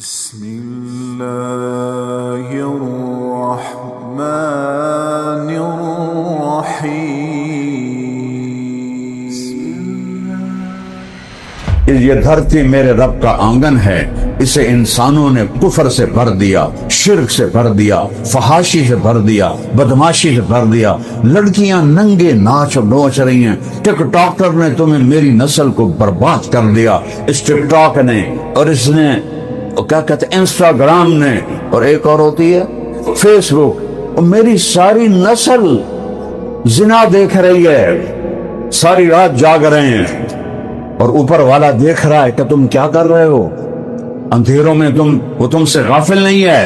بسم الله الرحمن الرحيم یہ دھرتی میرے رب کا آنگن ہے، اسے انسانوں نے کفر سے بھر دیا، شرک سے بھر دیا، فحاشی سے بھر دیا، بدماشی سے بھر دیا۔ لڑکیاں ننگے ناچ نوچ رہی ہیں۔ ٹک ٹاکر نے تمہیں میری نسل کو برباد کر دیا، اس ٹک ٹاک نے اور اس نے کیا کہتے ہیں انسٹاگرام نے، اور ایک اور ہوتی ہے فیس بک، اور میری ساری نسل زنا دیکھ رہی ہے، ساری رات جاگ رہے ہیں، اور اوپر والا دیکھ رہا ہے کہ تم کیا کر رہے ہو اندھیروں میں، وہ تم سے غافل نہیں ہے۔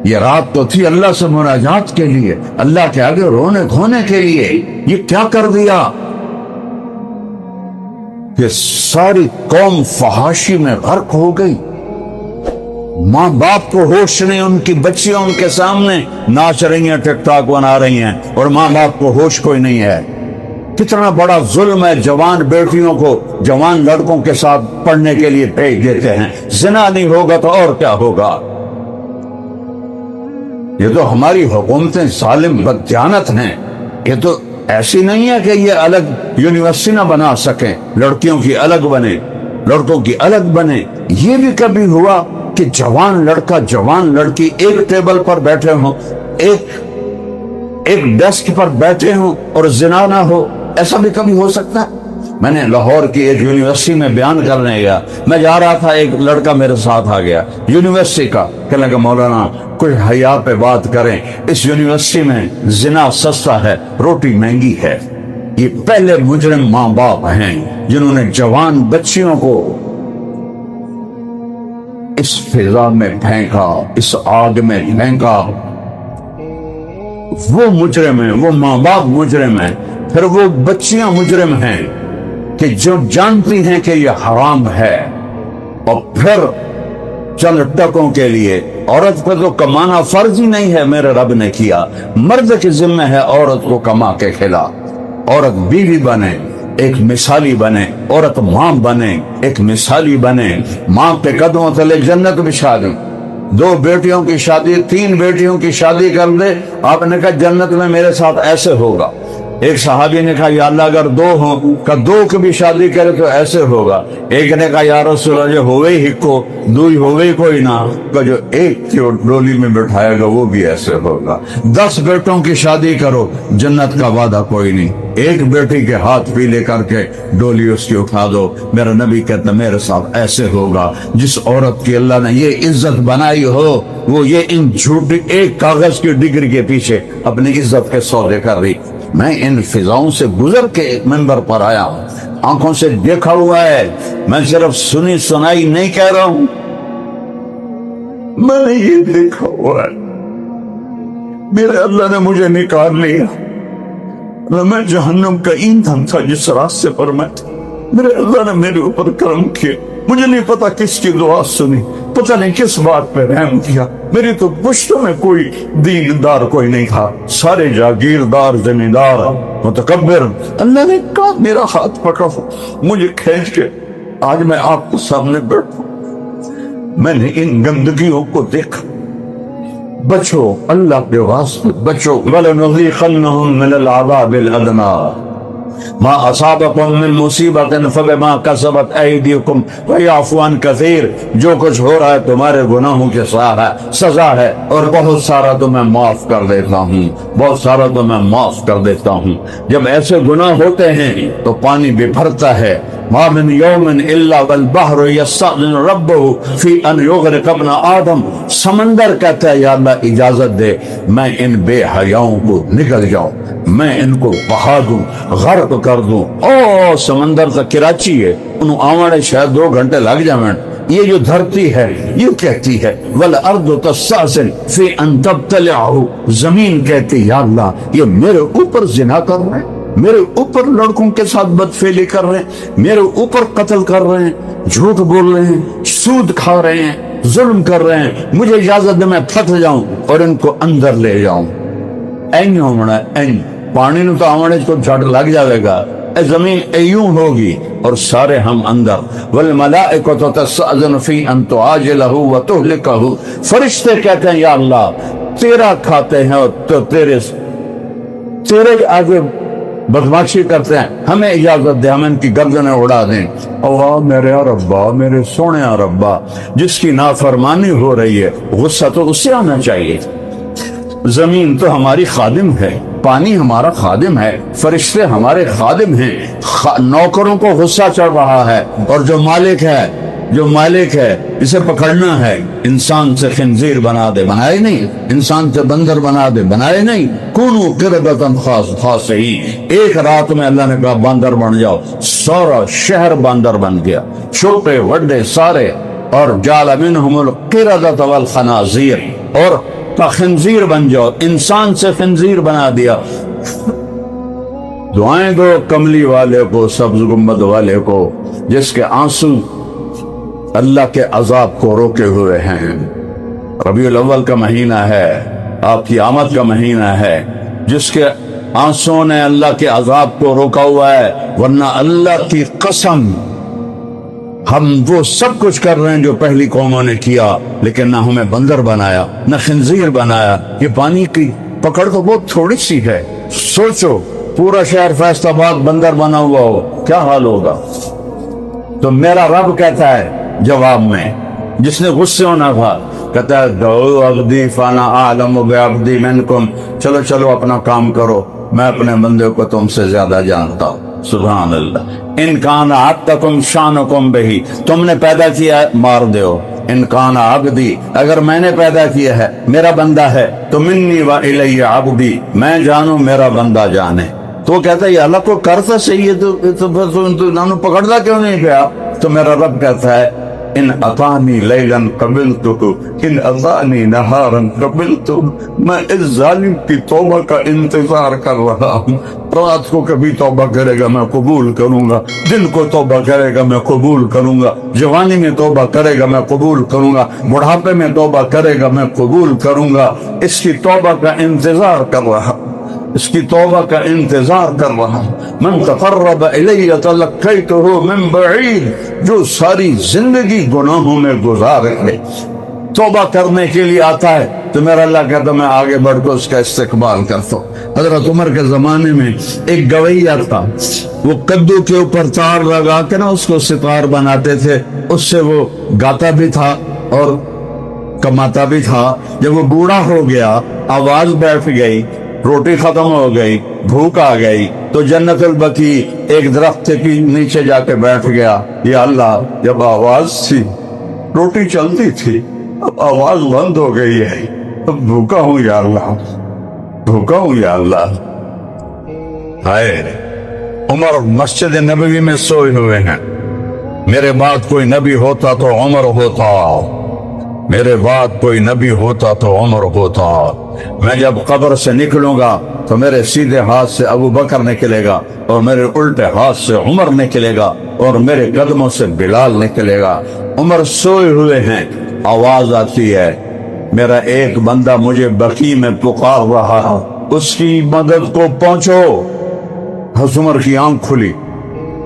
یہ رات تو تھی اللہ سے مناجات کے لیے، اللہ کے آگے رونے دھونے کے لیے، یہ کیا کر دیا؟ یہ ساری قوم فحاشی میں غرق ہو گئی۔ ماں باپ کو ہوش نہیں، ان کی بچیاں ان کے سامنے ناچ رہی ہیں، ٹک ٹاک بنا رہی ہیں، اور ماں باپ کو ہوش کوئی نہیں ہے۔ کتنا بڑا ظلم ہے، جوان بیٹیوں کو جوان لڑکوں کے ساتھ پڑھنے کے لیے بھیج دیتے ہیں۔ زنا نہیں ہوگا تو اور کیا ہوگا؟ یہ تو ہماری حکومتیں ظالم بددیانت ہیں۔ یہ تو ایسی نہیں ہے کہ یہ الگ یونیورسٹی نہ بنا سکیں، لڑکیوں کی الگ بنے، لڑکوں کی الگ بنے۔ یہ بھی کبھی ہوا کہ جوان لڑکا جوان لڑکی ایک ٹیبل پر بیٹھے ہوں، ایک ڈیسک پر بیٹھے ہوں اور زنا نہ ہو؟ ایسا بھی کبھی ہو سکتا ہے؟ میں نے لاہور کی ایک یونیورسٹی میں بیان کرنے گیا، میں جا رہا تھا، ایک لڑکا میرے ساتھ آ گیا یونیورسٹی کا، کہنے لگا مولانا کچھ حیا پہ بات کریں، اس یونیورسٹی میں زنا سستا ہے، روٹی مہنگی ہے۔ یہ پہلے مجرم ماں باپ ہیں جنہوں نے جوان بچیوں کو اس فضا میں پھینکا، اس آگ میں پھینکا۔ وہ مجرم ہیں، وہ ماں باپ مجرم ہیں، پھر وہ بچیاں مجرم ہیں کہ جو جانتی ہیں کہ یہ حرام ہے، اور پھر چند ٹکوں کے لیے عورت کو تو کمانا فرض ہی نہیں ہے، میرے رب نے کیا، مرد کے ذمہ ہے عورت کو کما کے کھلا۔ عورت بیوی بنے، ایک مثالی بنے، عورت ماں بنے، ایک مثالی بنے، ماں کے قدموں تلے جنت بچھا دیں۔ 2 بیٹیوں کی شادی، 3 بیٹیوں کی شادی کر دے، آپ نے کہا جنت میں میرے ساتھ ایسے ہوگا۔ ایک صحابی نے کہا یا اللہ اگر 2 ہوں، کہ 2 کی بھی شادی کرے تو ایسے ہوگا۔ ایک نے کہا یا رسول اللہ جو ہوئے ہی کو، 2 ہی ہوئے کوئی نہ، کہ جو ایک کی ڈولی میں بٹھائے گا وہ بھی ایسے ہوگا۔ 10 بیٹوں کی شادی کرو، جنت کا وعدہ کوئی نہیں، ایک بیٹی کے ہاتھ پیلے کر کے ڈولی اس کی اٹھا دو، میرا نبی کہتا میرے ساتھ ایسے ہوگا۔ جس عورت کی اللہ نے یہ عزت بنائی ہو، وہ یہ ان جھوٹی ایک کاغذ کی ڈگری کے پیچھے اپنی عزت کے سودے کر رہی۔ میں ان فضاؤں سے گزر کے ایک منبر پر آیا ہوں، آنکھوں سے دیکھا ہوا ہے، میں صرف سنی سنائی نہیں کہہ رہا ہوں، میں نے یہ دیکھا ہوا ہے۔ میرے اللہ نے مجھے نکال لیا، میں جہنم کا ایندھن تھا جس راستے پر میں تھا، میرے اللہ نے میرے اوپر کرم کیا، مجھے نہیں پتا کس کی دعا سنی، پتہ نہیں کس بات پہ رحم کیا۔ میری تو پشتوں میں کوئی دیندار کوئی نہیں تھا، سارے جاگیردار، زمیندار، متکبر۔ اللہ نے کہا میرا ہاتھ پکڑا، مجھے کھینچ کے آج میں آپ کو سامنے بیٹھا، میں نے ان گندگیوں کو دیکھا۔ بچو، اللہ کے واسطے بچو۔ وَلَنُذِيقَنَّهُم مِّنَ الْعَذَابِ الْأَدْنَىٰ مَا أَصَابَكُم مِّن مُّصِيبَةٍ فَبِمَا كَسَبَتْ أَيْدِيكُمْ وَيَعْفُو عَن كَثِيرٍ۔ جو کچھ ہو رہا ہے تمہارے گناہوں کے سزا ہے، اور بہت سارا تو میں معاف کر دیتا ہوں، بہت سارا تو میں معاف کر دیتا ہوں۔ جب ایسے گناہ ہوتے ہیں تو پانی بھرتا ہے، مَا مِن يَوْمٍ إِلَّا وَالْبَحْرُ يَسْتَأْذِنُ رَبَّهُ فِي أَنْ يُغْرِقَ ابْنَ آدَمَ۔ سمندر کہتا ہے یا اللہ اجازت دے میں ان بے حیاؤں کو نکل جاؤں، میں ان کو بہا دوں، غرق کر دوں۔ او سمندر تو کراچی ہے، انہوں آوڑے شاید 2 گھنٹے لگ جائیں۔ یہ جو دھرتی ہے یہ کہتی ہے وَالْأَرْضُ تَسْتَأْذِنُ فِي أَنْ تَبْتَلِعَهُ، زمین کہتی یا اللہ یہ میرے اوپر زنا کر رہے ہیں، میرے اوپر لڑکوں کے ساتھ بدفعلی کر رہے ہیں، میرے اوپر قتل کر رہے ہیں، جھوٹ بول رہے ہیں، سود کھا رہے ہیں، ظلم کر رہے ہیں، مجھے اجازت دے میں پھٹ جاؤں اور ان کو اندر لے جاؤں۔ این ہونا این پانی نو تو آونے کو جھٹ لگ جاوے گا، زمین ایوں ہوگی اور سارے ہم اندر. والملائکۃ تستأذن فی ان تعاجلہ وتہلکہ. فرشتے کہتے ہیں یا اللہ تیرا کھاتے ہیں اور تو تیرے آگے بدماشی کرتے ہیں، ہمیں اجازت دے، ہم ان کی گردنیں اڑا دیں. اللہ میرے ربا، میرے سونے ربا، جس کی نافرمانی ہو رہی ہے غصہ تو اس سے آنا چاہیے. زمین تو ہماری خادم ہے، پانی ہمارا خادم ہے، فرشتے ہمارے خادم ہیں. نوکروں کو غصہ چڑھ رہا ہے اور جو مالک ہے اسے پکڑنا ہے. انسان سے خنزیر بنا دے، بنائے نہیں. انسان سے بندر بنا دے، بنائے نہیں. کونوا قردۃ خاسئین. ایک رات میں اللہ نے کہا باندر بن جاؤ، سارا شہر باندر بن گیا، چھوٹے بڑے سارے. اور جعل منہم القردۃ والخنازیر، اور خنزیر بن جاؤ، انسان سے خنزیر بنا دیا. دعائیں دو کملی والے کو، سبز گنبد والے کو، جس کے آنسو اللہ کے عذاب کو روکے ہوئے ہیں. ربیع الاول کا مہینہ ہے، آپ کی آمد کا مہینہ ہے، جس کے آنسوں نے اللہ کے عذاب کو روکا ہوا ہے. ورنہ اللہ کی قسم ہم وہ سب کچھ کر رہے ہیں جو پہلی قوموں نے کیا، لیکن نہ ہمیں بندر بنایا نہ خنزیر بنایا. یہ پانی کی پکڑ تو بہت تھوڑی سی ہے. سوچو پورا شہر فیصل آباد بندر بنا ہوا ہو، کیا حال ہوگا؟ تو میرا رب کہتا ہے جواب میں، جس نے غصے ہونا تھا، کہتا ہے دعو عبدی فانا اعلم بعبدی منکم. چلو اپنا کام کرو، میں اپنے بندے کو تم سے زیادہ جانتا ہوں. سبحان اللہ. ان کان عبدکم شانکم بہی. تم نے پیدا کیا ہے مار دیو. ان کان عبدی، اگر میں نے پیدا کیا ہے، میرا بندہ ہے، تو منی و الی عبدی، میں جانوں میرا بندہ جانے. تو کہتا ہے یا اللہ کو کرتا صحیح ہے تو پکڑتا کیوں نہیں گیا؟ تو میرا رب کہتا ہے ان اطانی لیلاً قبلتہ ان اطانی نہاراً قبلتہ. میں اس ظالم کی توبہ کا انتظار کر رہا ہوں. رات کو کبھی توبہ کرے گا میں قبول کروں گا، دن کو توبہ کرے گا میں قبول کروں گا، جوانی میں توبہ کرے گا میں قبول کروں گا، بڑھاپے میں توبہ کرے گا میں قبول کروں گا. اس کی توبہ کا انتظار کر رہا ہوں، اس کی توبہ کا انتظار کر رہا ہوں. من تقرب الی تلقیتہ من بعید. جو ساری زندگی گناہوں میں گزارے توبہ کرنے کے لیے آتا ہے تو میرا اللہ کہتا میں آگے بڑھ کر اس کا استقبال کرتا ہوں. حضرت عمر کے زمانے میں ایک گویہ تھا، وہ کدو کے اوپر تار لگا کے نا اس کو ستار بناتے تھے، اس سے وہ گاتا بھی تھا اور کماتا بھی تھا. جب وہ بوڑھا ہو گیا، آواز بیٹھ گئی، روٹی ختم ہو گئی، بھوک آ گئی، تو جنت البقیع ایک درخت کے نیچے جا کے بیٹھ گیا. یا اللہ جب آواز تھی روٹی چلتی تھی، اب آواز بند ہو گئی ہے، اب بھوکا ہوں یا اللہ، بھوکا ہوں یا اللہ. ہائے عمر مسجد نبوی میں سوئے ہوئے ہیں. میرے بعد کوئی نبی ہوتا تو عمر ہوتا، میرے بعد کوئی نبی ہوتا تو عمر ہوتا. میں جب قبر سے نکلوں گا تو میرے سیدھے ہاتھ سے ابو بکر نکلے گا اور میرے الٹے ہاتھ سے عمر نکلے گا اور میرے قدموں سے بلال نکلے گا. عمر سوئے ہوئے ہیں، آواز آتی ہے میرا ایک بندہ مجھے بقیع میں پکار رہا ہے، اس کی مدد کو پہنچو. حضرت عمر کی آنکھ کھلی،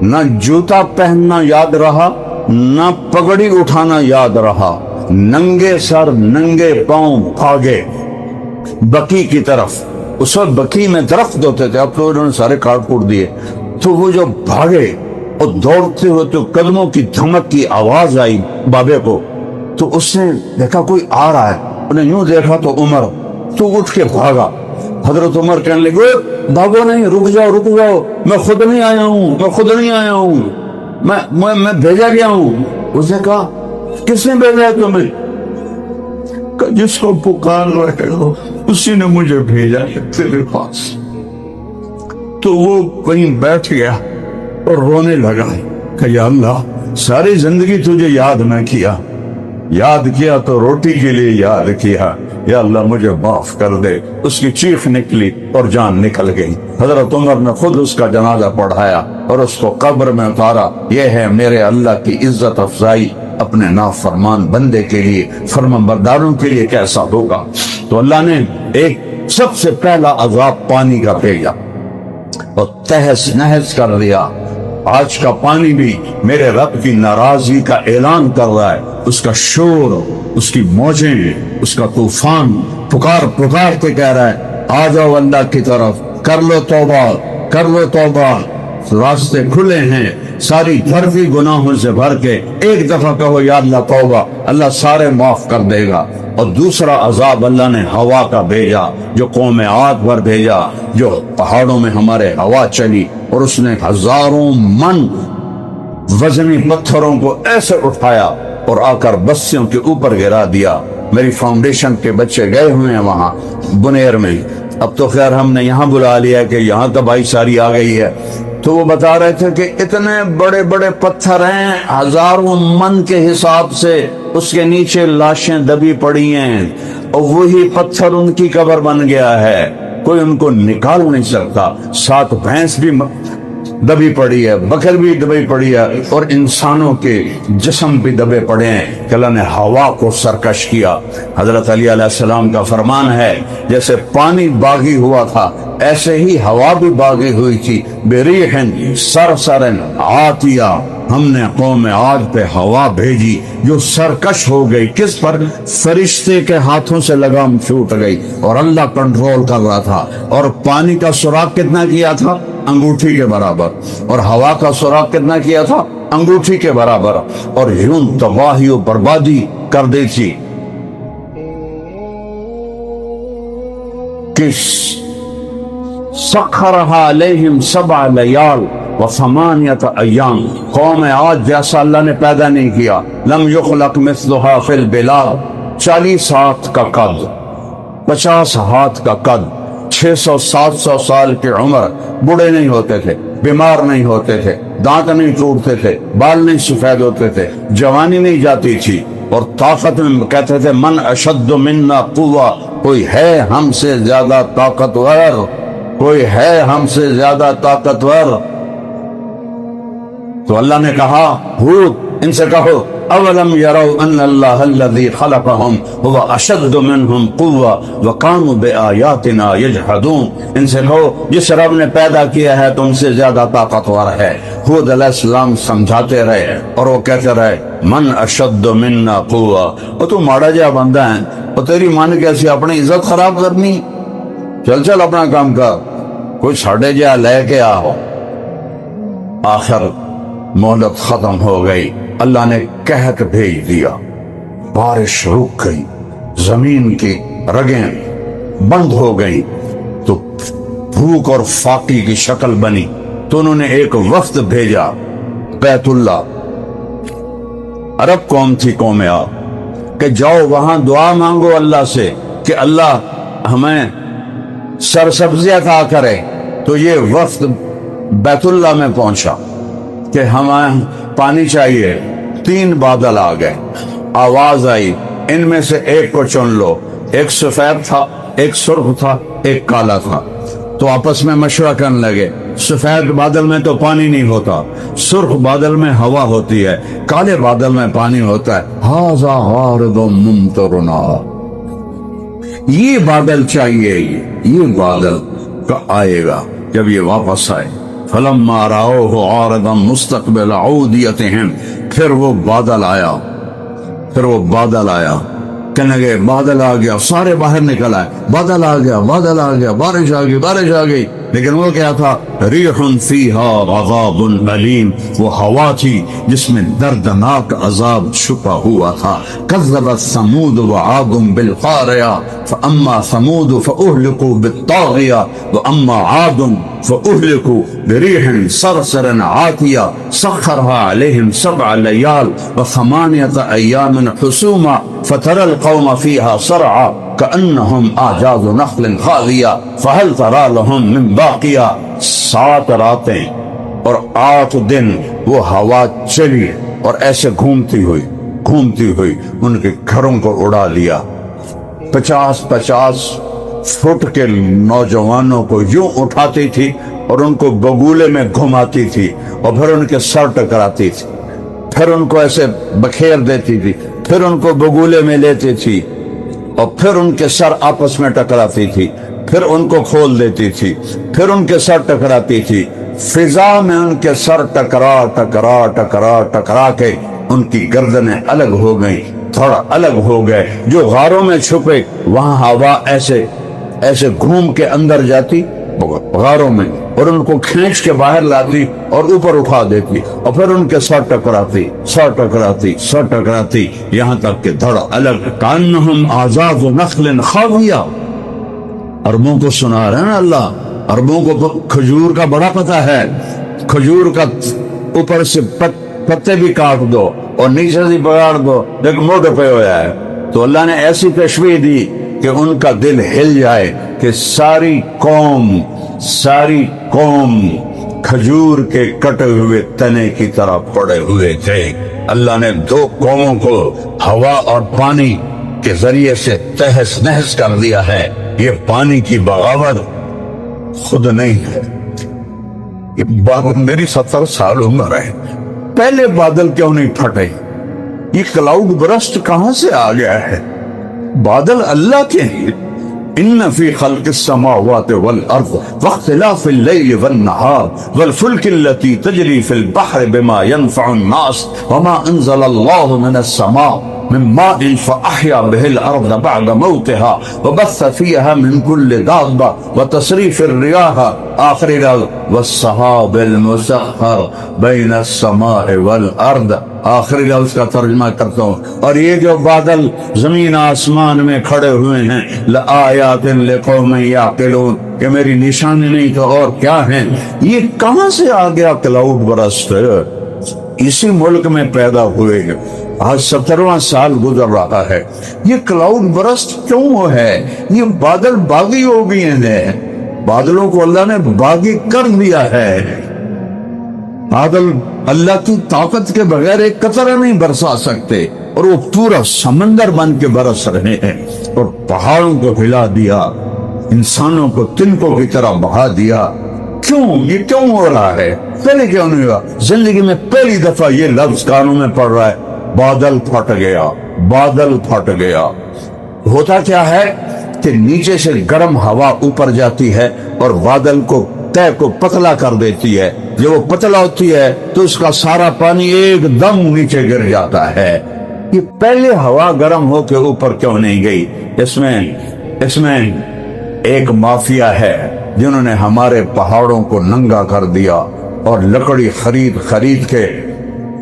نہ جوتا پہننا یاد رہا، نہ پگڑی اٹھانا یاد رہا، ننگے سر ننگے پاؤں بھاگے بقیع کی طرف. اس وقت بقیع میں درخت ہوتے تھے، اب تو انہوں نے سارے کاٹ پھوڑ دیے. تو وہ جو بھاگے اور دوڑتے ہوئے تو قدموں کی دھمک کی آواز آئی بابے کو، تو اس نے دیکھا کوئی آ رہا ہے، انہیں یوں دیکھا تو عمر، تو اٹھ کے بھاگا. حضرت عمر کہنے لگے بھاگو نہیں، رک جاؤ، میں خود نہیں آیا ہوں، میں بھیجا گیا ہوں. اس نے کہا کس نے بھیجا ہے تمہیں؟ جس کو پکار رہے ہو اسی نے مجھے بھیجا ہے تیرے پاس. تو وہ کہیں بیٹھ گیا اور رونے لگا کہ یا اللہ ساری زندگی تجھے یاد نہ کیا، یاد کیا تو روٹی کے لیے یاد کیا، یا اللہ مجھے معاف کر دے. اس کی چیخ نکلی اور جان نکل گئی. حضرت عمر نے خود اس کا جنازہ پڑھایا اور اس کو قبر میں اتارا. یہ ہے میرے اللہ کی عزت افزائی اپنے نافرمان بندے کے لیے، فرمانبرداروں کے لیے کیسا ہوگا. تو اللہ نے ایک سب سے پہلا عذاب پانی کا بھیجا. اور تہس نہس کر دیا۔ آج کا پانی بھی میرے رب کی ناراضگی کا اعلان کر رہا ہے، اس کا شور، اس کی موجیں، اس کا طوفان پکار پکار کے کہہ رہا ہے آ جاؤ اللہ کی طرف، کر لو توبہ، کر لو توبہ، راستے کھلے ہیں، ساری دھرتی گناہوں سے بھر کے ایک دفعہ کہو یا اللہ توبہ، اللہ سارے معاف کر دے گا۔ اور دوسرا عذاب اللہ نے ہوا کا بھیجا، جو قوم عاد پر بھیجا، جو پہاڑوں میں ہمارے ہوا چلی اور اس نے ہزاروں من وزنی پتھروں کو ایسے اٹھایا اور آ کر بستیوں کے اوپر گرا دیا۔ میری فاؤنڈیشن کے بچے گئے ہوئے ہیں وہاں بنیر میں، اب تو خیر ہم نے یہاں بلا لیا کہ یہاں تباہی ساری آ گئی ہے، تو وہ بتا رہے تھے کہ اتنے بڑے بڑے پتھر ہیں، ہزاروں من کے حساب سے، اس کے نیچے لاشیں دبی پڑی ہیں اور وہی پتھر ان کی قبر بن گیا ہے، کوئی ان کو نکال نہیں سکتا۔ 7 بھینس بھی دبی پڑی ہے، بکر بھی دبی پڑی ہے، اور انسانوں کے جسم بھی دبے پڑے ہیں کہ اللہ نے ہوا کو سرکش کیا۔ حضرت علی علیہ السلام کا فرمان ہے جیسے پانی باغی ہوا تھا ایسے ہی ہوا بھی باغی ہوئی تھی، بریح صرصر عاتیہ، ہم نے قوم عاد پہ ہوا بھیجی جو سرکش ہو گئی، کس پر؟ فرشتے کے ہاتھوں سے لگام چھوٹ گئی اور اللہ کنٹرول کر رہا تھا۔ اور پانی کا سوراخ کتنا کیا تھا؟ انگوٹھی کے برابر، اور ہوا کا سوراخ کتنا کیا تھا؟ انگوٹھی کے برابر، اور یوں تباہی و بربادی کر دی تھی۔ کس سخرها علیہم 7 لیال و8 ایام، قوم عاد جیسا اللہ نے پیدا نہیں کیا، لم یخلق مثلها فی البلاد، 40 ہاتھ کا قد، 50 ہاتھ کا قد، 600-700 سال کی عمر، بوڑھے نہیں ہوتے تھے، بیمار نہیں ہوتے تھے، دانت نہیں ٹوٹتے تھے، بال نہیں سفید ہوتے تھے، جوانی نہیں جاتی تھی، اور طاقت میں کہتے تھے من اشد منا قوہ، کوئی ہے ہم سے زیادہ طاقتور، کوئی ہے ہم سے زیادہ طاقتور۔ تو اللہ نے کہا ہود ان سے کہو اولم یروا ان اللہ الذی خلقهم هو اشد منهم قوة وكانوا بآیاتنا یجحدون، ان سے کہو جس رب نے پیدا کیا ہے تم سے زیادہ طاقتور ہے۔ ہود علیہ السلام سمجھاتے رہے اور وہ کہتے رہے من اشد منا قوة، وہ تو ماڑا جا بندہ ہے، اور تیری من کیسی اپنی عزت خراب کرنی، چل چل اپنا کام کر، کوئی ساڑھے جا لے کے آؤ۔ آخر مہلت ختم ہو گئی، اللہ نے قحط بھیج دیا، بارش رک گئی، زمین کی رگیں بند ہو گئی، تو بھوک اور فاقی کی شکل بنی، تو انہوں نے ایک وفد بھیجا بیت اللہ، عرب قوم تھی قوم عاد، کہ جاؤ وہاں دعا مانگو اللہ سے کہ اللہ ہمیں سرسبزی عطا کرے۔ تو یہ وفد بیت اللہ میں پہنچا کہ ہمیں پانی چاہیے، 3 بادل آ گئے، آواز آئی ان میں سے ایک کو چن لو، ایک سفید تھا، ایک سرخ تھا، ایک کالا تھا، تو آپس میں مشورہ کرنے لگے، سفید بادل میں تو پانی نہیں ہوتا، سرخ بادل میں ہوا ہوتی ہے، کالے بادل میں پانی ہوتا ہے، ھذا عارض ممطرنا، یہ بادل چاہیے، یہ بادل کا آئے گا۔ جب یہ واپس آئے فلما رأوه عارضا مستقبل اودیتہم، پھر وہ بادل آیا، کہنے لگے بادل آ گیا، سارے باہر نکل آئے، بادل آ گیا، بارش آ گئی، لیکن وہ کیا تھا؟ ریح فیہا عذاب علیم، وہ ہوا تھی جس میں دردناک عذاب چھپا ہوا تھا۔ کذبت ثمود وعاد بالقاریہ فاما ثمود فاہلکوا بالطاغیہ واما عاد فاہلکوا بریح صرصر عاتیہ سخرها علیہم 7 لیال و8 ایام حسوما فترى القوم فيها صرعا كأنهم أعجاز نخل خاوية فهل ترى لهم من باقية۔ 7 راتیں اور 8 دن وہ ہوا چلی اور ایسے گھومتی ہوئی ان کے گھروں کو اڑا لیا۔ 50 فٹ کے نوجوانوں کو یوں اٹھاتی تھی اور ان کو بگولے میں گھماتی تھی، اور پھر ان کے سر ٹکراتی تھی، پھر ان کو ایسے بکھیر دیتی تھی، پھر ان کو بگولے میں لیتی تھی، اور پھر ان کے سر آپس میں ٹکراتی تھی، پھر ان کو کھول دیتی تھی، پھر ان کے سر ٹکراتی تھی، فضا میں ان کے سر ٹکرا ٹکرا ٹکرا ٹکرا کے ان کی گردنیں الگ ہو گئیں، تھوڑا الگ ہو گئے۔ جو غاروں میں چھپے وہاں ہوا ایسے ایسے گھوم کے اندر جاتی غاروں میں، اور ان کو کھینچ کے باہر لاتی اور اوپر اٹھا دیتی، اور پھر ان کے سر ٹکراتی سر ٹکراتی سر ٹکراتی، یہاں تک کہ دھڑ الگ۔ کانہم اعزاز نخل خاویہ، عربوں کو سنا رہے ہیں اللہ، عربوں کو کھجور کا بڑا پتہ ہے، کھجور کا اوپر سے پتے بھی کاٹ دو اور نیچے سے بگاڑ دو لیکن موٹے پہ ہو جائے، تو اللہ نے ایسی تشبیہ دی کہ ان کا دل ہل جائے کہ ساری قوم کھجور کے کٹے ہوئے تنے کی طرح پڑے ہوئے تھے۔ اللہ نے دو قوموں کو ہوا اور پانی کے ذریعے سے تہس نہس کر دیا ہے۔ یہ پانی کی بغاوت خود نہیں ہے، یہ بات میری 70 سال عمر ہے، پہلے بادل کیوں نہیں پھٹے؟ یہ کلاؤڈ برسٹ کہاں سے آ گیا ہے؟ بادل اللہ کے ہیں۔ ان فی خلق السماوات والارض واختلاف اللیل والنہار والفلک التي تجری فی البحر بما ينفع الناس وما انزل اللہ من السماء من ماء فأحیا به الارض بعد موتها وبث فيها من كل دابة وتصریف الرياح آخری رل والسحاب المسخر بین السماء والارض، آخری لفظ کا ترجمہ کرتا ہوں۔ اور یہ جو بادل زمین آسمان میں کھڑے ہوئے ہیں، لآیات لقوم یعقلون، کہ میری نشانی نہیں تو اور کیا ہیں؟ یہ کہاں سے آ گیا کلاؤڈ برسٹ؟ اسی ملک میں پیدا ہوئے، آج 17واں سال گزر رہا ہے۔ یہ کلاؤڈ برسٹ کیوں ہے؟ یہ بادل باغی ہو گئے ہیں، بادلوں کو اللہ نے باغی کر دیا ہے۔ بادل اللہ کی طاقت کے بغیر ایک قطرہ نہیں برسا سکتے، اور وہ پورا سمندر بن کے برس رہے ہیں، اور پہاڑوں کو ہلا دیا، انسانوں کو تنکوں کی طرح بہا دیا۔ کیوں؟ یہ کیوں ہو رہا ہے؟ پہلے کیوں نہیں ہوا؟ زندگی میں پہلی دفعہ یہ لفظ کانوں میں پڑ رہا ہے، بادل پھٹ گیا، بادل پھٹ گیا۔ ہوتا کیا ہے کہ نیچے سے گرم ہوا اوپر جاتی ہے اور بادل کو طے کو پتلا کر دیتی ہے، جب وہ پتلا ہوتی ہے تو اس کا سارا پانی ایک دم نیچے گر جاتا ہے۔ یہ پہلے ہوا گرم ہو کے اوپر کیوں نہیں گئی؟ اس میں ایک مافیا ہے جنہوں نے ہمارے پہاڑوں کو ننگا کر دیا، اور لکڑی خرید کے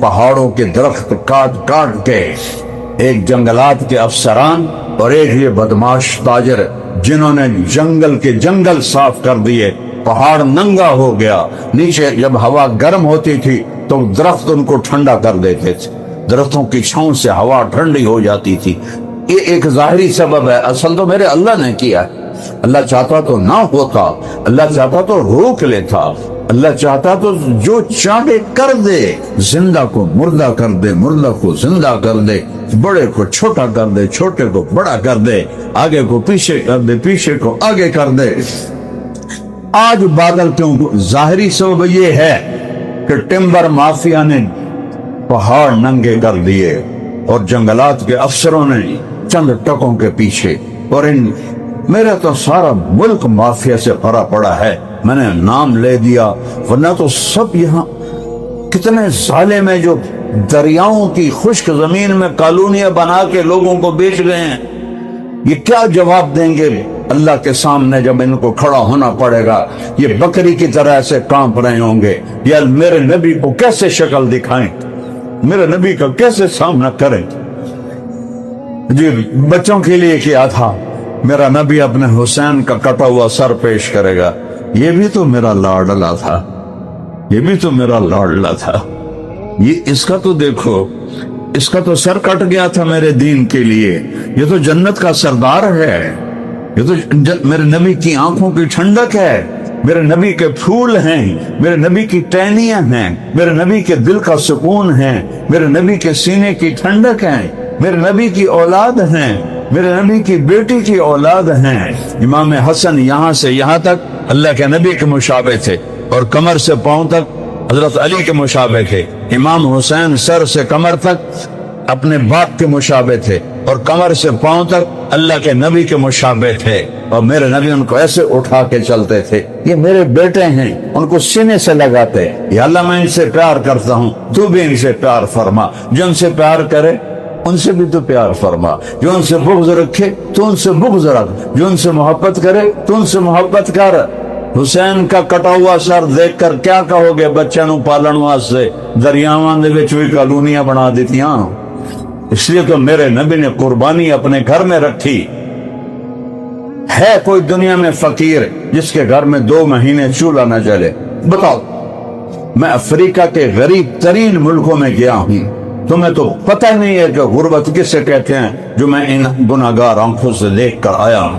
پہاڑوں کے درخت کاٹ کے، ایک جنگلات کے افسران اور ایک یہ بدماش تاجر جنہوں نے جنگل صاف کر دیے، پہاڑ ننگا ہو گیا۔ نیچے جب ہوا گرم ہوتی تھی تو درخت ان کو ٹھنڈا کر دیتے تھے، درختوں کی چھاؤں سے ہوا ٹھنڈی ہو جاتی تھی۔ یہ ایک ظاہری سبب ہے، اصل تو میرے اللہ نے کیا ہے۔ اللہ چاہتا تو نہ ہوتا، اللہ چاہتا تو روک لیتا، اللہ چاہتا تو جو چاہے کر دے، زندہ کو مردہ کر دے، مردہ کو زندہ کر دے، بڑے کو چھوٹا کر دے، چھوٹے کو بڑا کر دے، آگے کو پیچھے کر دے، پیچھے کو آگے کر دے۔ آج بادل کیوں؟ ظاہری سبب یہ ہے کہ ٹمبر مافیا نے پہاڑ ننگے کر دیے، اور جنگلات کے افسروں نے چند ٹکوں کے پیچھے، اور میرا تو سارا ملک مافیا سے بھرا پڑا ہے، میں نے نام لے دیا، ورنہ تو سب یہاں کتنے ظالم ہیں جو دریاؤں کی خشک زمین میں کالونیاں بنا کے لوگوں کو بیچ گئے ہیں۔ یہ کیا جواب دیں گے اللہ کے سامنے جب ان کو کھڑا ہونا پڑے گا؟ یہ بکری کی طرح سے کانپ رہے ہوں گے، یا میرے نبی کو کیسے شکل دکھائیں، میرے نبی کا کیسے سامنا کریں؟ جی بچوں کے لیے کیا تھا، میرا نبی اپنے حسین کا کٹا ہوا سر پیش کرے گا، یہ بھی تو میرا لاڈلا تھا، یہ بھی تو میرا لاڈلا تھا، یہ اس کا تو دیکھو، اس کا تو سر کٹ گیا تھا میرے دین کے لیے، یہ تو جنت کا سردار ہے، یہ تو میرے نبی کی آنکھوں کی ٹھنڈک ہے، میرے نبی کے پھول ہیں، میرے نبی کی ٹہنیاں ہیں، میرے نبی کے دل کا سکون ہے، میرے نبی کے سینے کی ٹھنڈک ہے، میرے نبی کی اولاد ہیں، میرے نبی کی بیٹی کی اولاد ہیں۔ امام حسن یہاں سے یہاں تک اللہ کے نبی کے مشابہ تھے، اور کمر سے پاؤں تک حضرت علی کے مشابہ تھے۔ امام حسین سر سے کمر تک اپنے باپ کے مشابہ تھے، اور کمر سے پاؤں تک اللہ کے نبی کے مشابہ تھے، اور میرے نبی ان کو ایسے اٹھا کے چلتے تھے، یہ میرے بیٹے ہیں، ان کو سینے سے لگاتے، یا اللہ میں ان سے پیار کرتا ہوں، تو بھی ان سے پیار فرما، جو ان سے پیار کرے ان سے بھی تو پیار فرما، جو ان سے بغض رکھے تو ان سے بغض رکھ، جو ان سے محبت کرے تو ان سے محبت کر۔ حسین کا کٹا ہوا سر دیکھ کر کیا کہو گے بچوں نو پالن واسطے؟ دریاواں دے وچ بھی کالونیاں بنا دیتیاں۔ اس لیے تو میرے نبی نے قربانی اپنے گھر میں رکھی۔ ہے کوئی دنیا میں فقیر جس کے گھر میں 2 مہینے چولہا نہ جلے؟ بتاؤ۔ میں افریقہ کے غریب ترین ملکوں میں گیا ہوں، تمہیں تو پتہ نہیں ہے کہ غربت کسے کہتے ہیں، جو میں ان گناہگار آنکھوں سے دیکھ کر آیا ہوں۔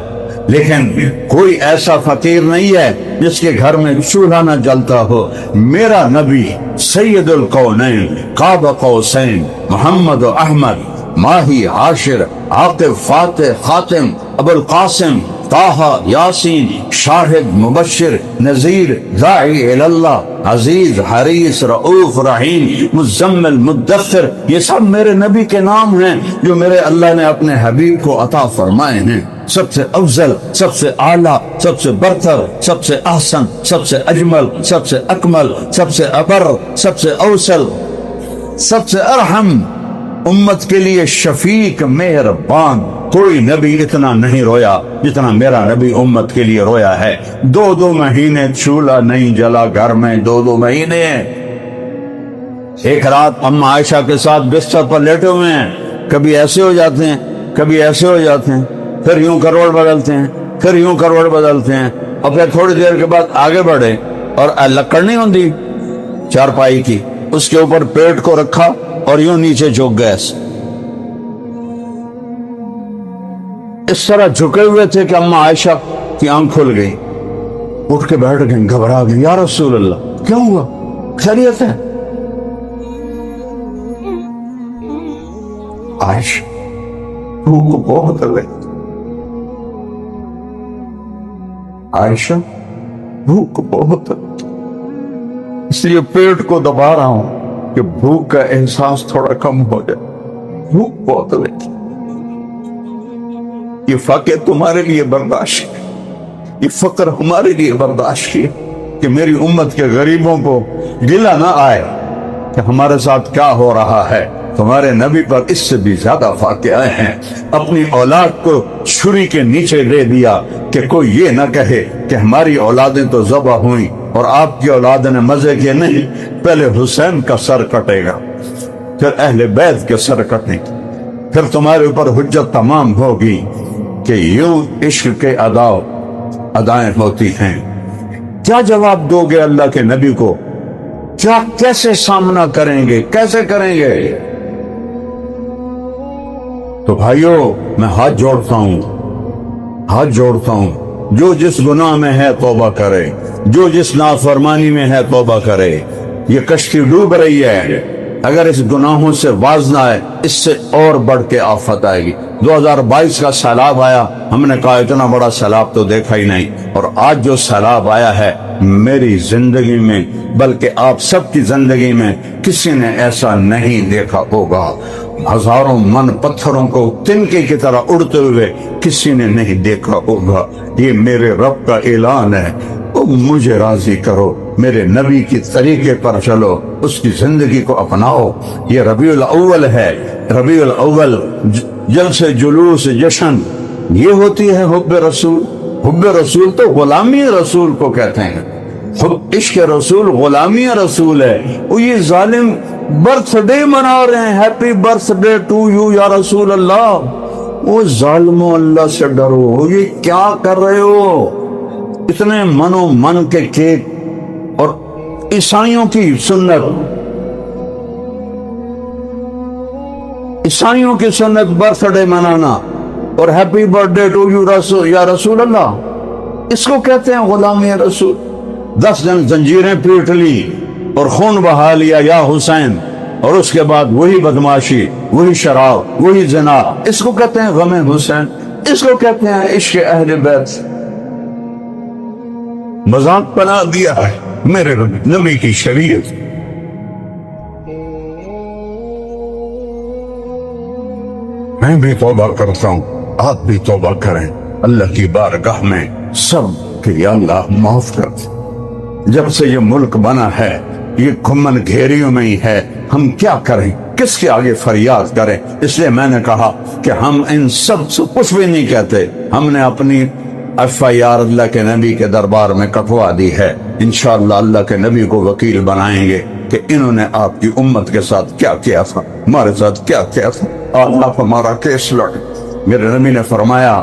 لیکن کوئی ایسا فقیر نہیں ہے جس کے گھر میں چولہا نہ جلتا ہو۔ میرا نبی سید القونین، قاب قوسین، محمد و احمد، ماہی، عاشر، عاقب، فاتح، خاتم، ابو القاسم، طٰہٰ، یاسین، شاہد، مبشر، نذیر، داعی اللہ، عزیز، حریص، رؤوف، رحیم، مزمل، مدثر، یہ سب میرے نبی کے نام ہیں جو میرے اللہ نے اپنے حبیب کو عطا فرمائے ہیں۔ سب سے افضل، سب سے اعلیٰ، سب سے برتر، سب سے احسن، سب سے اجمل، سب سے اکمل، سب سے ابر، سب سے اوصل، سب سے ارحم، امت کے لیے شفیق، مہربان۔ کوئی نبی اتنا نہیں رویا جتنا میرا نبی امت کے لیے رویا ہے۔ 2 مہینے چولہا نہیں جلا گھر میں، 2 مہینے۔ ایک رات اماں عائشہ کے ساتھ بستر پر لیٹے ہوئے ہیں، کبھی ایسے ہو جاتے ہیں، کبھی ایسے ہو جاتے ہیں، پھر یوں کروڑ بدلتے ہیں، پھر یوں کروڑ بدلتے ہیں، اور پھر تھوڑی دیر کے بعد آگے بڑھے، اور لکڑ نہیں ہوتی چارپائی کی، اس کے اوپر پیٹ کو رکھا اور یوں نیچے جھک گئے، اس طرح جھکے ہوئے تھے کہ اماں عائشہ کی آنکھ کھل گئی، اٹھ کے بیٹھ گئیں، گھبرا گئی، یا رسول اللہ کیا ہوا، خیریت ہے؟ عائشہ بھوک بہت لگی، عائشہ بھوک بہت لگی، اس لیے پیٹ کو دبا رہا ہوں کہ بھوک کا احساس تھوڑا کم ہو جائے، بھوک بہت لگی۔ یہ فقر تمہارے لیے برداشت ہے، یہ فقر ہمارے لیے برداشت ہے کہ میری امت کے غریبوں کو گلہ نہ آئے کہ ہمارے ساتھ کیا ہو رہا ہے۔ تمہارے نبی پر اس سے بھی زیادہ واقعے ہیں، اپنی اولاد کو چھری کے نیچے دے دیا کہ کوئی یہ نہ کہے کہ ہماری اولادیں تو ذبح ہوئیں اور آپ کی اولاد نے مزے کے نہیں، پہلے حسین کا سر کٹے گا، پھر اہل بیت کے سر کٹیں گے، پھر تمہارے اوپر حجت تمام ہوگی کہ یوں عشق کے ادائیں ہوتی ہیں۔ کیا جواب دو گے اللہ کے نبی کو؟ کیا کیسے سامنا کریں گے، کیسے کریں گے؟ تو بھائیو میں ہاتھ جوڑتا ہوں، جو جس گناہ میں ہے توبہ کرے، جو جس نافرمانی میں ہے توبہ کرے۔ یہ کشتی ڈوب رہی ہے، اگر اس گناہوں سے باز نہ آئے اس سے اور بڑھ کے آفت آئے گی۔ 2022 کا سیلاب آیا، ہم نے کہا اتنا بڑا سیلاب تو دیکھا ہی نہیں، اور آج جو سیلاب آیا ہے میری زندگی میں بلکہ آپ سب کی زندگی میں کسی نے ایسا نہیں دیکھا ہوگا۔ ہزاروں من پتھروں کو تنکے کی طرح اڑتے ہوئے کسی نے نہیں دیکھا ہوگا۔ یہ میرے رب کا اعلان ہے، مجھے راضی کرو، میرے نبی کی طریقے پر چلو، اس کی زندگی کو اپناؤ۔ یہ ربیع الاول ہے، ربیع الاول جلسے جلوس جشن، یہ ہوتی ہے حب رسول۔ حب رسول تو غلامی رسول کو کہتے ہیں، عشق رسول غلامی رسول ہے۔ وہ یہ ظالم برتھ ڈے منا رہے ہیں، happy birthday to you یا رسول اللہ۔ وہ ظالموں اللہ سے ڈرو، یہ کیا کر رہے ہو؟ اتنے منو من کے کیک، اور عیسائیوں کی سنت، عیسائیوں کی سنت برتھ ڈے منانا اور happy birthday to you یا رسول اللہ، اس کو کہتے ہیں غلامی رسول۔ 10 دن زنجیریں پیٹ لی اور خون بہا لیا یا حسین، اور اس کے بعد وہی بدماشی، وہی شراب، وہی زنا، اس کو کہتے ہیں غم حسین، اس کو کہتے ہیں عشق اہل بیت۔ مذاق بنا دیا ہے میرے نبی کی شریعت۔ میں بھی توبہ کرتا ہوں، آپ بھی توبہ کریں اللہ کی بارگاہ میں سب کہ یا اللہ معاف کر دے۔ جب سے یہ ملک بنا ہے یہ گھمن گھیریوں میں ہی ہے، ہم کیا کریں، کس کے آگے فریاد کریں؟ اس لیے میں نے کہا کہ ہم ان سب سے کچھ بھی نہیں کہتے، ہم نے اپنی FIR اللہ کے نبی کے دربار میں کٹوا دی ہے، انشاءاللہ اللہ کے نبی کو وکیل بنائیں گے کہ انہوں نے آپ کی امت کے ساتھ کیا کیا تھا، ہمارے ساتھ کیا کیا تھا، آپ ہمارا کیس لڑے۔ میرے نبی نے فرمایا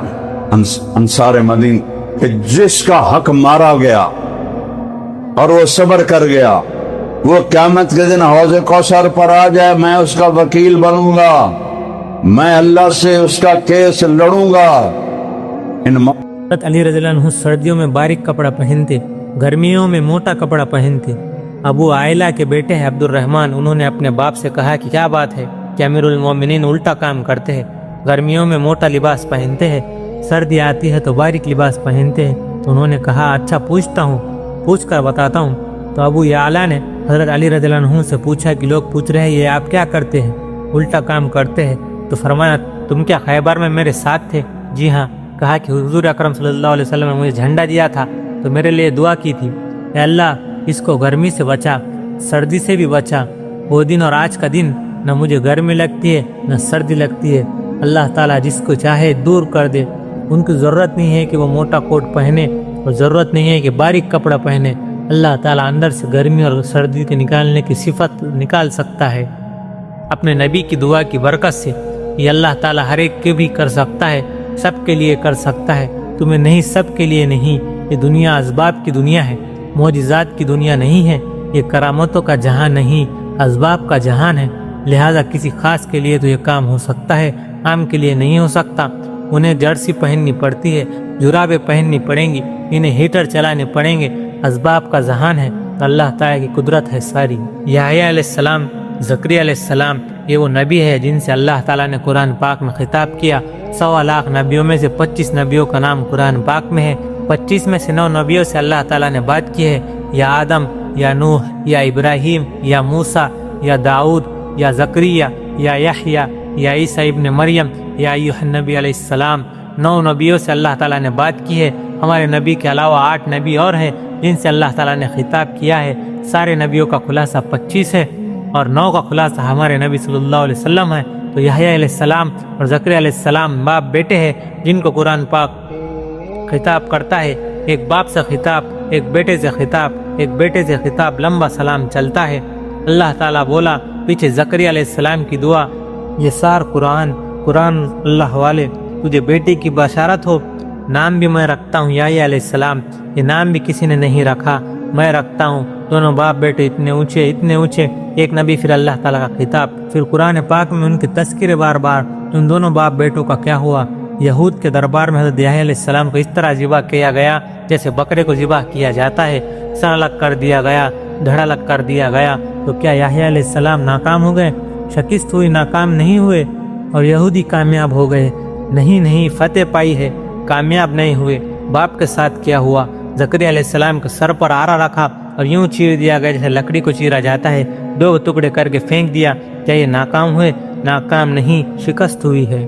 انصار مدینہ کہ جس کا حق مارا گیا اور وہ صبر کر گیا، وہ قیامت کے دن حوض کوثر پر آ جائے، میں اس کا وکیل بنوں گا، میں اللہ سے اس کا کیس لڑوں گا۔ حضرت علی رضی اللہ عنہ سردیوں میں باریک کپڑا پہنتے، گرمیوں میں موٹا کپڑا پہنتے۔ ابو عائلہ کے بیٹے ہیں عبد الرحمن، انہوں نے اپنے باپ سے کہا کہ کیا بات ہے کہ امیر المومنین الٹا کام کرتے ہیں، گرمیوں میں موٹا لباس پہنتے ہیں، سردی آتی ہے تو باریک لباس پہنتے ہیں۔ تو انہوں نے کہا اچھا پوچھتا ہوں، پوچھ کر بتاتا ہوں۔ تو ابو یعلا نے حضرت علی رضی اللہ عنہ سے پوچھا کہ لوگ پوچھ رہے ہیں یہ آپ کیا کرتے ہیں، الٹا کام کرتے ہیں؟ تو فرمایا تم کیا خیبر میں میرے ساتھ تھے؟ جی ہاں۔ کہا کہ حضور اکرم صلی اللہ علیہ وسلم نے مجھے جھنڈا دیا تھا تو میرے لیے دعا کی تھی، اے اللہ اس کو گرمی سے بچا، سردی سے بھی بچا۔ وہ دن اور آج کا دن نہ مجھے گرمی لگتی ہے نہ سردی لگتی ہے، اللہ تعالیٰ جس کو چاہے دور کر دے۔ ان کی ضرورت نہیں ہے کہ وہ موٹا کوٹ پہنے اور ضرورت نہیں ہے کہ باریک کپڑا پہنے، اللہ تعالیٰ اندر سے گرمی اور سردی کے نکالنے کی صفت نکال سکتا ہے اپنے نبی کی دعا کی برکت سے۔ یہ اللہ تعالیٰ ہر ایک کے بھی کر سکتا ہے، سب کے لیے کر سکتا ہے، تمہیں نہیں، سب کے لیے نہیں۔ یہ دنیا اسباب کی دنیا ہے، معجزات کی دنیا نہیں ہے، یہ کرامتوں کا جہان نہیں، اسباب کا جہان ہے۔ لہذا کسی خاص کے لیے تو یہ کام ہو سکتا ہے، عام کے لیے نہیں ہو سکتا۔ انہیں جرسی پہننی پڑتی ہے، جرابیں پہننی پڑیں گی، انہیں ہیٹر چلانے پڑیں گے، اسباب کا جہان ہے تو اللہ تعالیٰ کی قدرت ہے ساری۔ یحییٰ علیہ السلام، زکریا علیہ السلام، یہ وہ نبی ہے جن سے اللہ تعالیٰ نے قرآن پاک میں خطاب کیا۔ 1.25 لاکھ نبیوں میں سے 25 نبیوں کا نام قرآن پاک میں ہے، 25 میں سے 9 نبیوں سے اللہ تعالیٰ نے بات کی ہے، یا آدم، یا نوح، یا ابراہیم، یا موسیٰ، یا داؤد، یا زکریا، یا یحییٰ، یا عیسیٰ ابن مریم، یا ایھا النبی علیہ السلام۔ 9 نبیوں سے اللہ تعالیٰ نے بات کی ہے۔ ہمارے نبی کے علاوہ 8 نبی اور ہیں جن سے اللہ تعالیٰ نے خطاب کیا ہے۔ سارے نبیوں کا خلاصہ 25 ہے اور 9 کا خلاصہ ہمارے نبی صلی اللہ علیہ وسلم ہے۔ تو یحییٰ علیہ السلام اور زکریا علیہ السلام باپ بیٹے ہیں جن کو قرآن پاک خطاب کرتا ہے۔ ایک باپ سے خطاب، ایک بیٹے سے خطاب، ایک بیٹے سے خطاب، لمبا سلام چلتا ہے۔ اللہ تعالیٰ بولا پیچھے زکریا علیہ السلام کی دعا، یہ سار قرآن اللہ والے، تجھے بیٹے کی بشارت ہو، نام بھی میں رکھتا ہوں یحییٰ علیہ السلام، یہ نام بھی کسی نے نہیں رکھا، میں رکھتا ہوں۔ دونوں باپ بیٹے اتنے اونچے، ایک نبی پھر اللہ تعالیٰ کا خطاب، پھر قرآن پاک میں ان کے تذکرے بار بار۔ ان دونوں باپ بیٹوں کا کیا ہوا؟ یہود کے دربار میں حضرت یحییٰ علیہ السلام کو اس طرح ذبح کیا گیا جیسے بکرے کو ذبح کیا جاتا ہے، سر الگ کر دیا گیا، دھڑ الگ کر دیا گیا۔ تو کیا یحییٰ علیہ السلام ناکام ہو گئے؟ شکست ہوئی، ناکام نہیں ہوئے، اور یہودی کامیاب ہو گئے؟ نہیں، فتح پائی ہے، کامیاب نہیں ہوئے۔ باپ کے ساتھ کیا ہوا؟ زکریا علیہ السلام کے سر پر آرا رکھا اور یوں چیر دیا گیا جیسے لکڑی کو چیرا جاتا ہے، 2 ٹکڑے کر کے پھینک دیا۔ کیا یہ ناکام ہوئے؟ ناکام نہیں، شکست ہوئی ہے۔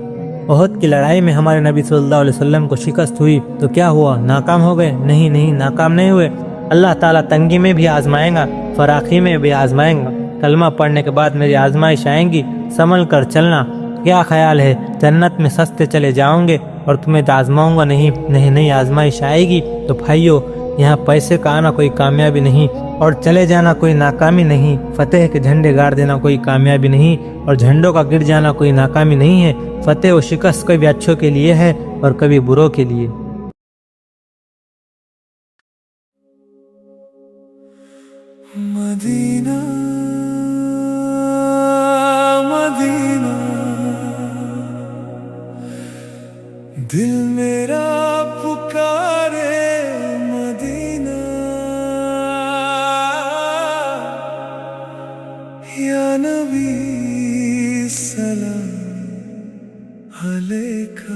احد کی لڑائی میں ہمارے نبی صلی اللہ علیہ وسلم کو شکست ہوئی تو کیا ہوا؟ ناکام ہو گئے؟ نہیں، ناکام نہیں ہوئے۔ اللہ تعالیٰ تنگی میں بھی آزمائیں گا، فراخی میں بھی آزمائیں گا۔ کلمہ پڑھنے کے بعد میری آزمائش آئیں گی، سنبھل کر چلنا۔ کیا خیال ہے جنت میں سستے چلے جاؤں گے اور تمہیں تو آزماؤں گا نہیں، آزمائش آئے گی۔ تو بھائیو، یہاں پیسے کا آنا کوئی کامیابی نہیں اور چلے جانا کوئی ناکامی نہیں، فتح کے جھنڈے گاڑ دینا کوئی کامیابی نہیں اور جھنڈوں کا گر جانا کوئی ناکامی نہیں ہے۔ فتح و شکست کبھی اچھوں کے لیے ہے اور کبھی بروں کے لیے۔ مدینہ مدینہ دل میرا پکارے، مدینہ یا نبی سلام علیکہ۔